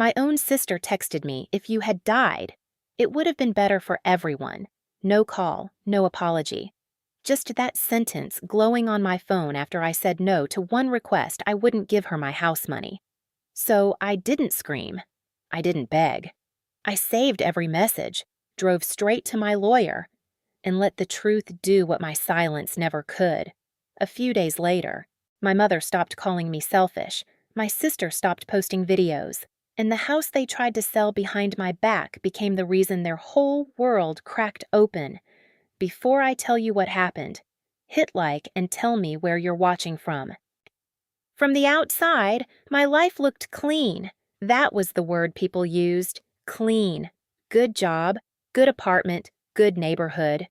My own sister texted me, "If you had died, it would have been better for everyone. No call, no apology." Just that sentence glowing on my phone after I said no to one request I wouldn't give her my house money. So I didn't scream. I didn't beg. I saved every message, drove straight to my lawyer, and let the truth do what my silence never could. A few days later, my mother stopped calling me selfish, my sister stopped posting videos, and the house they tried to sell behind my back became the reason their whole world cracked open. Before I tell you what happened, hit like and tell me where you're watching from. From the outside, my life looked clean. That was the word people used. Clean. Good job, good apartment, good neighborhood.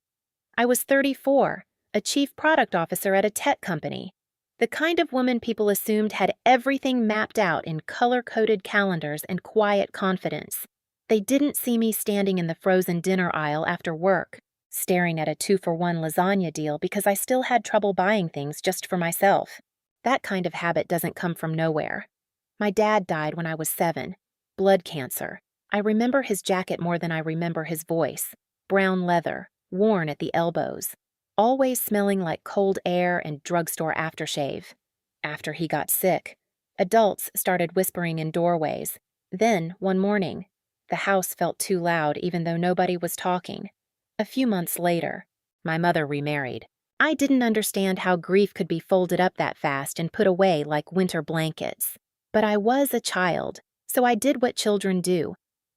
I was 34, a chief product officer at a tech company. The kind of woman people assumed had everything mapped out in color-coded calendars and quiet confidence. They didn't see me standing in the frozen dinner aisle after work, staring at a 2-for-1 lasagna deal because I still had trouble buying things just for myself. That kind of habit doesn't come from nowhere. My dad died when I was 7. Blood cancer. I remember his jacket more than I remember his voice. Brown leather, worn at the elbows. Always smelling like cold air and drugstore aftershave. After he got sick, adults started whispering in doorways. Then, one morning, the house felt too loud even though nobody was talking. A few months later, my mother remarried. I didn't understand how grief could be folded up that fast and put away like winter blankets. But I was a child, so I did what children do.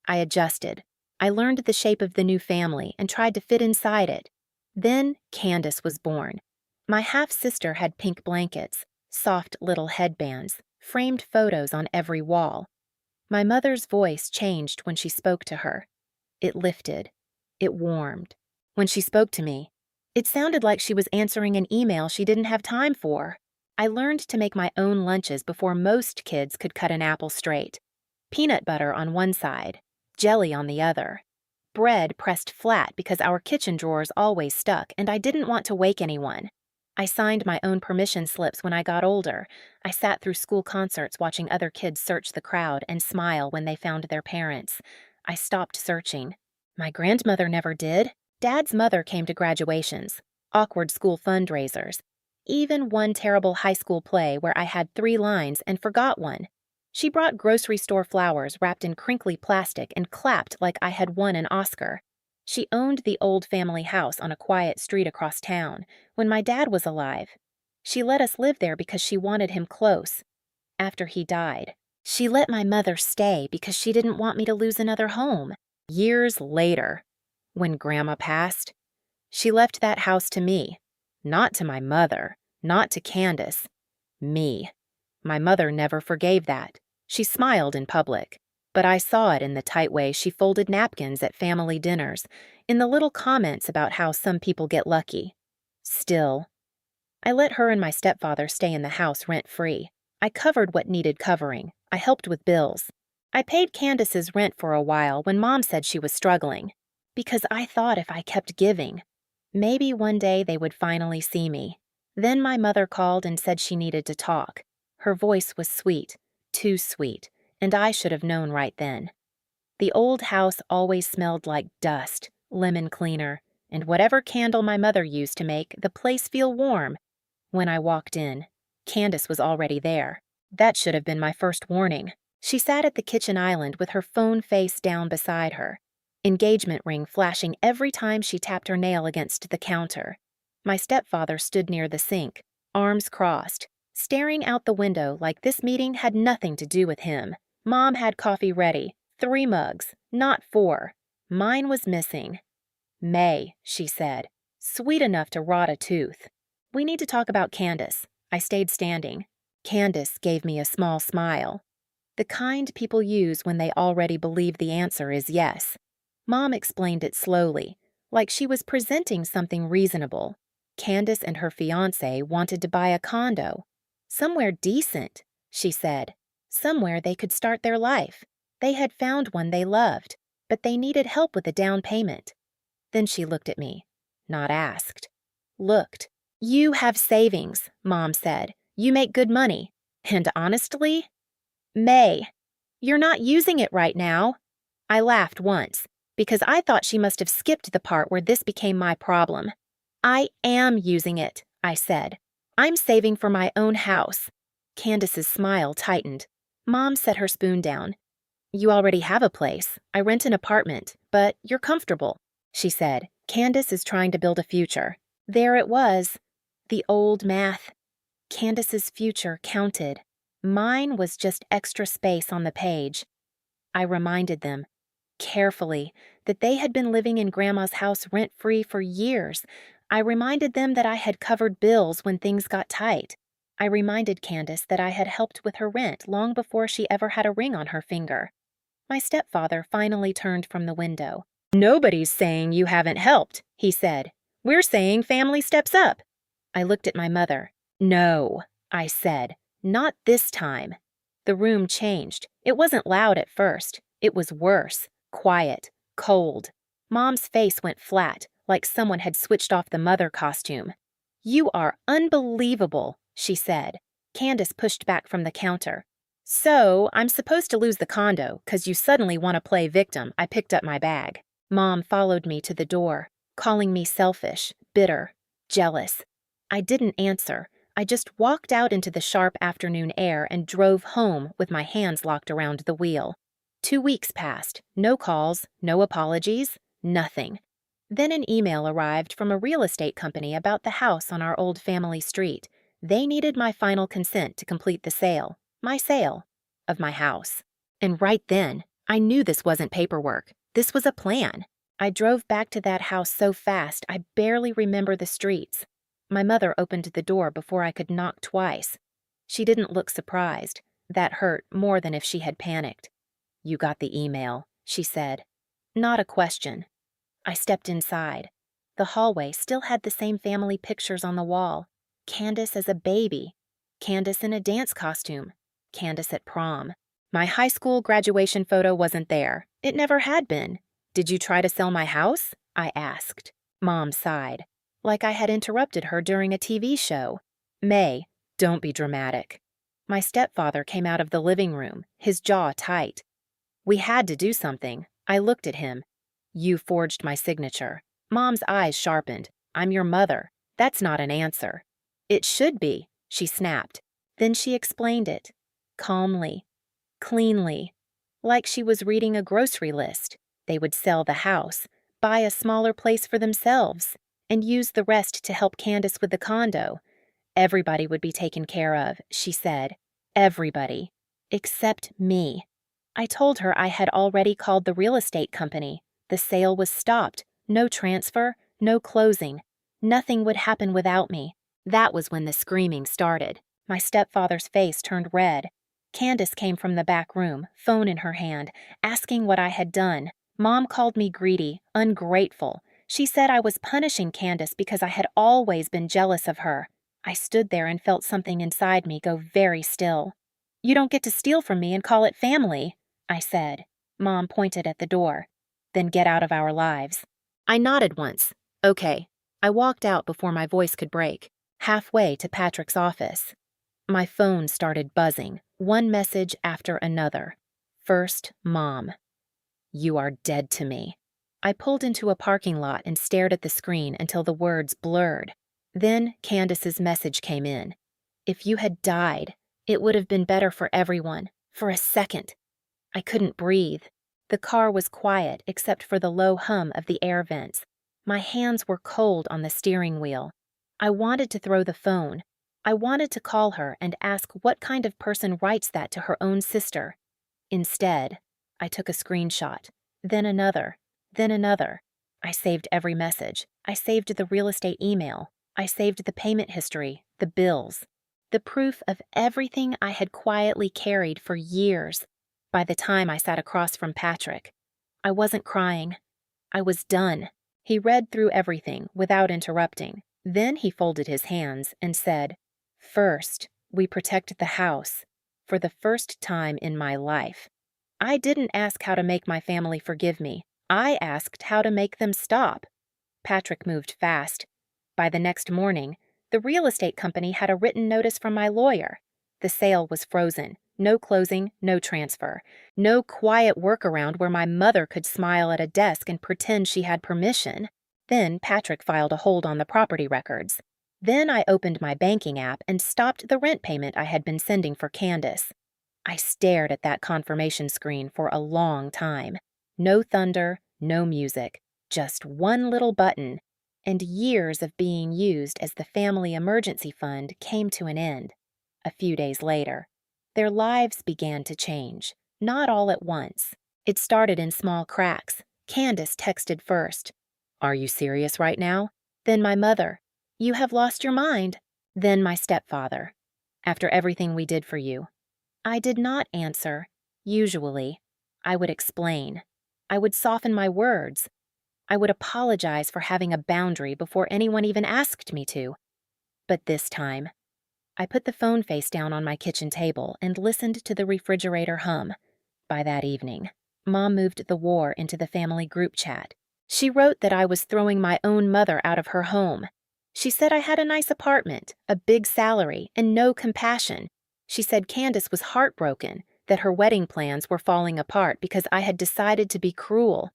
I adjusted. I learned the shape of the new family and tried to fit inside it. Then Candace was born. My half-sister had pink blankets, soft little headbands, framed photos on every wall. My mother's voice changed when she spoke to her. It lifted. It warmed. When she spoke to me, it sounded like she was answering an email she didn't have time for. I learned to make my own lunches before most kids could cut an apple straight. Peanut butter on one side, jelly on the other. Bread pressed flat because our kitchen drawers always stuck and I didn't want to wake anyone. I signed my own permission slips when I got older. I sat through school concerts watching other kids search the crowd and smile when they found their parents. I stopped searching. My grandmother never did. Dad's mother came to graduations, awkward school fundraisers, even one terrible high school play where I had 3 lines and forgot one. She brought grocery store flowers wrapped in crinkly plastic and clapped like I had won an Oscar. She owned the old family house on a quiet street across town when my dad was alive. She let us live there because she wanted him close. After he died, she let my mother stay because she didn't want me to lose another home. Years later, when Grandma passed, she left that house to me, not to my mother, not to Candace, me. My mother never forgave that. She smiled in public, but I saw it in the tight way she folded napkins at family dinners, in the little comments about how some people get lucky. Still, I let her and my stepfather stay in the house rent-free. I covered what needed covering. I helped with bills. I paid Candace's rent for a while when Mom said she was struggling, because I thought if I kept giving, maybe one day they would finally see me. Then my mother called and said she needed to talk. Her voice was sweet, too sweet, and I should have known right then. The old house always smelled like dust, lemon cleaner, and whatever candle my mother used to make the place feel warm. When I walked in, Candace was already there. That should have been my first warning. She sat at the kitchen island with her phone face down beside her, engagement ring flashing every time she tapped her nail against the counter. My stepfather stood near the sink, arms crossed, staring out the window like this meeting had nothing to do with him. Mom had coffee ready, 3 mugs, not 4. Mine was missing. "May," she said, sweet enough to rot a tooth. "We need to talk about Candace." I stayed standing. Candace gave me a small smile. The kind people use when they already believe the answer is yes. Mom explained it slowly, like she was presenting something reasonable. Candace and her fiancé wanted to buy a condo. Somewhere decent, she said. Somewhere they could start their life. They had found one they loved, but they needed help with a down payment. Then she looked at me, not asked. Looked. "You have savings," Mom said. "You make good money. And honestly, May, You're not using it right now. I laughed once, because I thought she must have skipped the part where this became my problem. I am using it, I said. I'm saving for my own house. Candace's smile tightened. Mom set her spoon down. You already have a place. I rent an apartment, but you're comfortable, she said. Candace is trying to build a future. There it was. The old math. Candace's future counted. Mine was just extra space on the page. I reminded them, carefully, that they had been living in Grandma's house rent-free for years. I reminded them that I had covered bills when things got tight. I reminded Candace that I had helped with her rent long before she ever had a ring on her finger. My stepfather finally turned from the window. Nobody's saying you haven't helped, he said. We're saying family steps up. I looked at my mother. No, I said. Not this time. The room changed. It wasn't loud at first. It was worse. Quiet. Cold. Mom's face went flat, like someone had switched off the mother costume. You are unbelievable, she said. Candace pushed back from the counter. So, I'm supposed to lose the condo, 'cause you suddenly want to play victim. I picked up my bag. Mom followed me to the door, calling me selfish, bitter, jealous. I didn't answer. I just walked out into the sharp afternoon air and drove home with my hands locked around the wheel. 2 weeks passed. No calls, no apologies, nothing. Then an email arrived from a real estate company about the house on our old family street. They needed my final consent to complete the sale. My sale of my house. And right then, I knew this wasn't paperwork. This was a plan. I drove back to that house so fast I barely remember the streets. My mother opened the door before I could knock twice. She didn't look surprised. That hurt more than if she had panicked. You got the email, she said. Not a question. I stepped inside. The hallway still had the same family pictures on the wall. Candace as a baby. Candace in a dance costume. Candace at prom. My high school graduation photo wasn't there. It never had been. Did you try to sell my house? I asked. Mom sighed, like I had interrupted her during a TV show. May, don't be dramatic. My stepfather came out of the living room, his jaw tight. We had to do something. I looked at him. You forged my signature. Mom's eyes sharpened. I'm your mother. That's not an answer. It should be, she snapped. Then she explained it. Calmly. Cleanly. Like she was reading a grocery list. They would sell the house, buy a smaller place for themselves, and use the rest to help Candace with the condo. Everybody would be taken care of, she said. Everybody. Except me. I told her I had already called the real estate company. The sale was stopped. No transfer, no closing. Nothing would happen without me. That was when the screaming started. My stepfather's face turned red. Candace came from the back room, phone in her hand, asking what I had done. Mom called me greedy, ungrateful. She said I was punishing Candace because I had always been jealous of her. I stood there and felt something inside me go very still. You don't get to steal from me and call it family, I said. Mom pointed at the door. Then get out of our lives. I nodded once. Okay. I walked out before my voice could break, halfway to Patrick's office. My phone started buzzing, one message after another. First, Mom. You are dead to me. I pulled into a parking lot and stared at the screen until the words blurred. Then Candace's message came in. If you had died, it would have been better for everyone, for a second. I couldn't breathe. The car was quiet except for the low hum of the air vents. My hands were cold on the steering wheel. I wanted to throw the phone. I wanted to call her and ask what kind of person writes that to her own sister. Instead, I took a screenshot, then another, then another. I saved every message. I saved the real estate email. I saved the payment history, the bills, the proof of everything I had quietly carried for years. By the time I sat across from Patrick, I wasn't crying. I was done. He read through everything without interrupting. Then he folded his hands and said, First, we protect the house. For the first time in my life. I didn't ask how to make my family forgive me. I asked how to make them stop. Patrick moved fast. By the next morning, the real estate company had a written notice from my lawyer. The sale was frozen. No closing, no transfer. No quiet workaround where my mother could smile at a desk and pretend she had permission. Then Patrick filed a hold on the property records. Then I opened my banking app and stopped the rent payment I had been sending for Candace. I stared at that confirmation screen for a long time. No thunder, no music, just one little button, and years of being used as the family emergency fund came to an end. A few days later, their lives began to change, not all at once. It started in small cracks. Candace texted first, "Are you serious right now?" Then my mother, "You have lost your mind." Then my stepfather, "After everything we did for you." I did not answer. Usually, I would explain. I would soften my words. I would apologize for having a boundary before anyone even asked me to. But this time, I put the phone face down on my kitchen table and listened to the refrigerator hum. By that evening, Mom moved the war into the family group chat. She wrote that I was throwing my own mother out of her home. She said I had a nice apartment, a big salary, and no compassion. She said Candace was heartbroken, that her wedding plans were falling apart because I had decided to be cruel.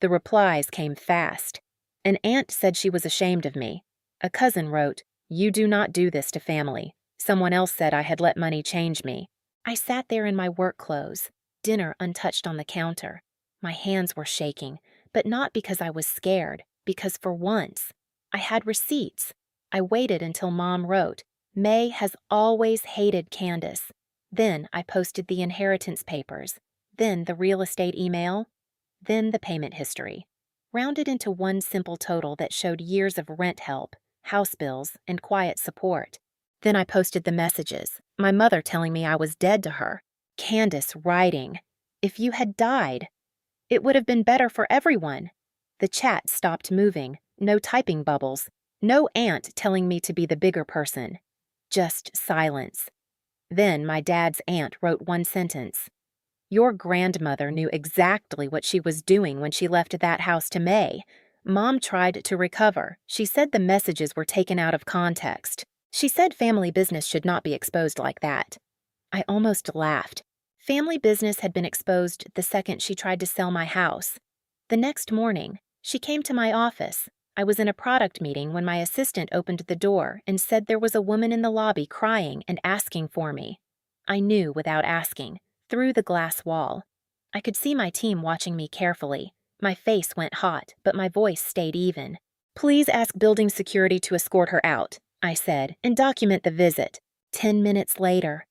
The replies came fast. An aunt said she was ashamed of me. A cousin wrote, "You do not do this to family." Someone else said I had let money change me. I sat there in my work clothes, dinner untouched on the counter. My hands were shaking, but not because I was scared, because for once, I had receipts. I waited until Mom wrote, "May has always hated Candace." Then I posted the inheritance papers, then the real estate email, then the payment history, rounded into one simple total that showed years of rent help, house bills, and quiet support. Then I posted the messages, my mother telling me I was dead to her, Candace writing, "If you had died, it would have been better for everyone." The chat stopped moving, no typing bubbles, no aunt telling me to be the bigger person. Just silence. Then my dad's aunt wrote one sentence. "Your grandmother knew exactly what she was doing when she left that house to May. Mom tried to recover. She said the messages were taken out of context. She said family business should not be exposed like that." I almost laughed. Family business had been exposed the second she tried to sell my house. The next morning, she came to my office. I was in a product meeting when my assistant opened the door and said there was a woman in the lobby crying and asking for me. I knew without asking, through the glass wall. I could see my team watching me carefully. My face went hot, but my voice stayed even. "Please ask building security to escort her out," I said, "and document the visit." 10 minutes later,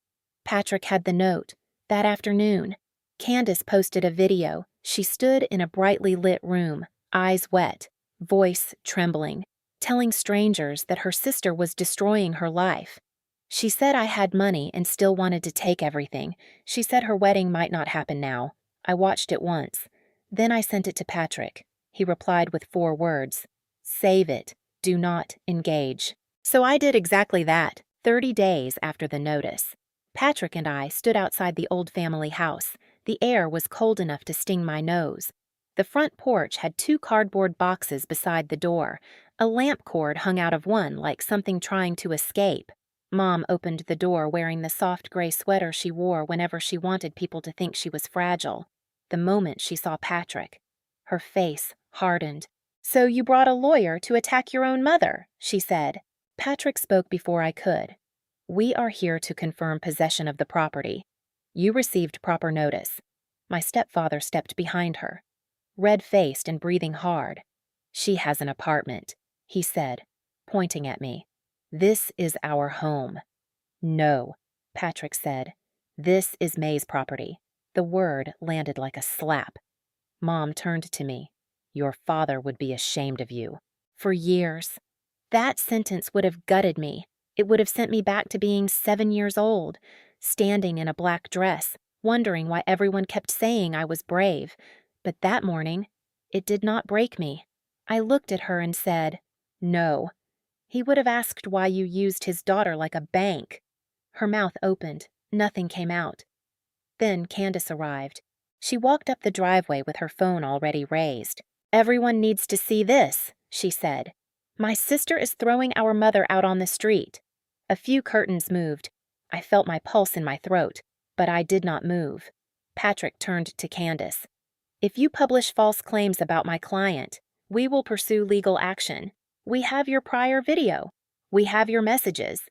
Patrick had the note. That afternoon, Candace posted a video. She stood in a brightly lit room, eyes wet, voice trembling, telling strangers that her sister was destroying her life. She said I had money and still wanted to take everything. She said her wedding might not happen now. I watched it once. Then I sent it to Patrick. He replied with 4 words. "Save it. Do not engage." So I did exactly that, 30 days after the notice. Patrick and I stood outside the old family house. The air was cold enough to sting my nose. The front porch had 2 cardboard boxes beside the door. A lamp cord hung out of one like something trying to escape. Mom opened the door wearing the soft gray sweater she wore whenever she wanted people to think she was fragile. The moment she saw Patrick, her face hardened. "So you brought a lawyer to attack your own mother," she said. Patrick spoke before I could. "We are here to confirm possession of the property. You received proper notice." My stepfather stepped behind her, red-faced and breathing hard. "She has an apartment," he said, pointing at me. "This is our home." "No," Patrick said. "This is May's property." The word landed like a slap. Mom turned to me. "Your father would be ashamed of you." For years. That sentence would have gutted me. It would have sent me back to being 7 years old, standing in a black dress, wondering why everyone kept saying I was brave. But that morning, it did not break me. I looked at her and said, "No." He would have asked why you used his daughter like a bank. Her mouth opened. Nothing came out. Then Candace arrived. She walked up the driveway with her phone already raised. "Everyone needs to see this," she said. "My sister is throwing our mother out on the street." A few curtains moved. I felt my pulse in my throat. But I did not move. Patrick turned to Candace. "If you publish false claims about my client, we will pursue legal action. We have your prior video. We have your messages.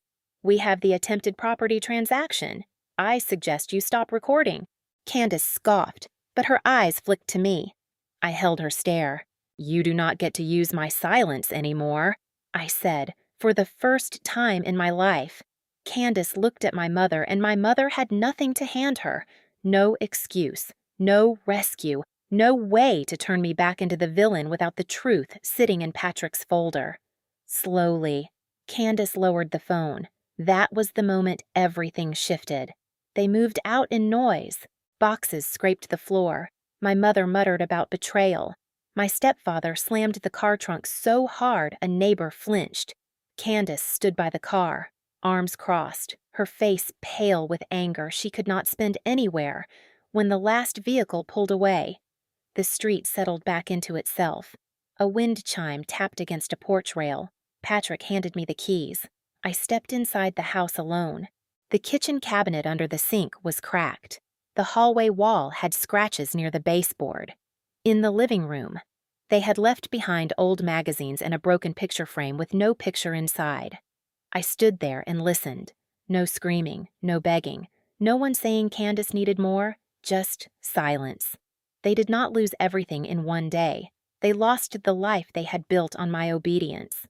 We have the attempted property transaction. I suggest you stop recording." Candace scoffed, but her eyes flicked to me. I held her stare. "You do not get to use my silence anymore," I said, for the first time in my life. Candace looked at my mother, and my mother had nothing to hand her. No excuse, no rescue, no way to turn me back into the villain without the truth sitting in Patrick's folder. Slowly, Candace lowered the phone. That was the moment everything shifted. They moved out in noise. Boxes scraped the floor. My mother muttered about betrayal. My stepfather slammed the car trunk so hard a neighbor flinched. Candace stood by the car, arms crossed, her face pale with anger she could not spend anywhere, when the last vehicle pulled away. The street settled back into itself. A wind chime tapped against a porch rail. Patrick handed me the keys. I stepped inside the house alone. The kitchen cabinet under the sink was cracked. The hallway wall had scratches near the baseboard. In the living room, they had left behind old magazines and a broken picture frame with no picture inside. I stood there and listened. No screaming, no begging, no one saying Candace needed more, just silence. They did not lose everything in one day. They lost the life they had built on my obedience.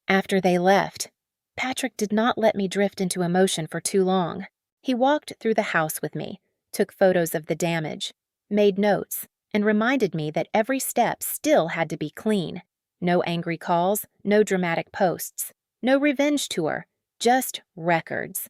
After they left, Patrick did not let me drift into emotion for too long. He walked through the house with me, took photos of the damage, made notes, and reminded me that every step still had to be clean. No angry calls, no dramatic posts, no revenge tour, just records.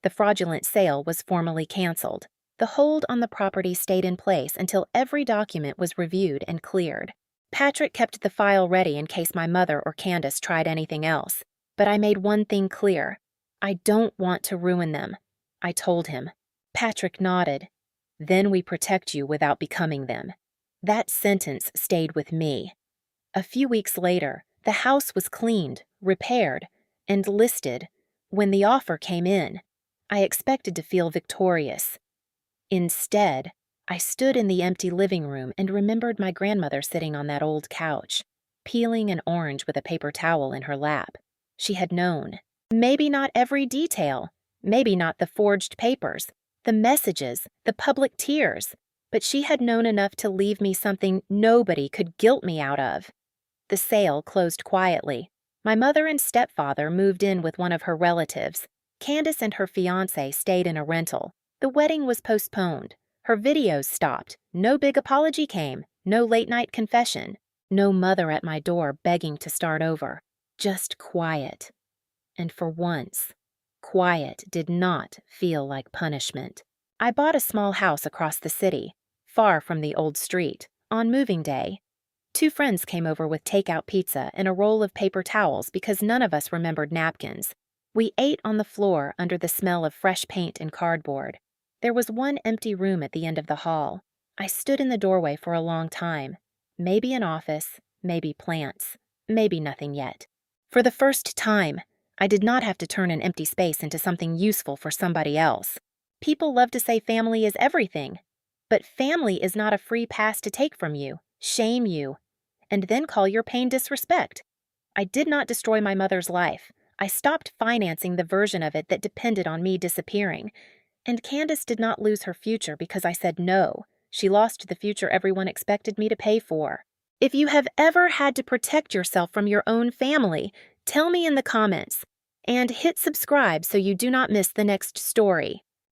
The fraudulent sale was formally canceled. The hold on the property stayed in place until every document was reviewed and cleared. Patrick kept the file ready in case my mother or Candace tried anything else. But I made one thing clear. I don't want to ruin them, I told him. Patrick nodded. "Then we protect you without becoming them." That sentence stayed with me. A few weeks later, the house was cleaned, repaired, and listed. When the offer came in, I expected to feel victorious. Instead, I stood in the empty living room and remembered my grandmother sitting on that old couch, peeling an orange with a paper towel in her lap. She had known. Maybe not every detail, maybe not the forged papers, the messages, the public tears, but she had known enough to leave me something nobody could guilt me out of. The sale closed quietly. My mother and stepfather moved in with one of her relatives. Candace and her fiancé stayed in a rental. The wedding was postponed. Her videos stopped. No big apology came. No late-night confession. No mother at my door begging to start over. Just quiet. And for once, quiet did not feel like punishment. I bought a small house across the city, far from the old street, on moving day. 2 friends came over with takeout pizza and a roll of paper towels because none of us remembered napkins. We ate on the floor under the smell of fresh paint and cardboard. There was one empty room at the end of the hall. I stood in the doorway for a long time. Maybe an office, maybe plants, maybe nothing yet. For the first time, I did not have to turn an empty space into something useful for somebody else. People love to say family is everything, but family is not a free pass to take from you, shame you, and then call your pain disrespect. I did not destroy my mother's life. I stopped financing the version of it that depended on me disappearing. And Candace did not lose her future because I said no. She lost the future everyone expected me to pay for. If you have ever had to protect yourself from your own family, tell me in the comments. And hit subscribe so you do not miss the next story.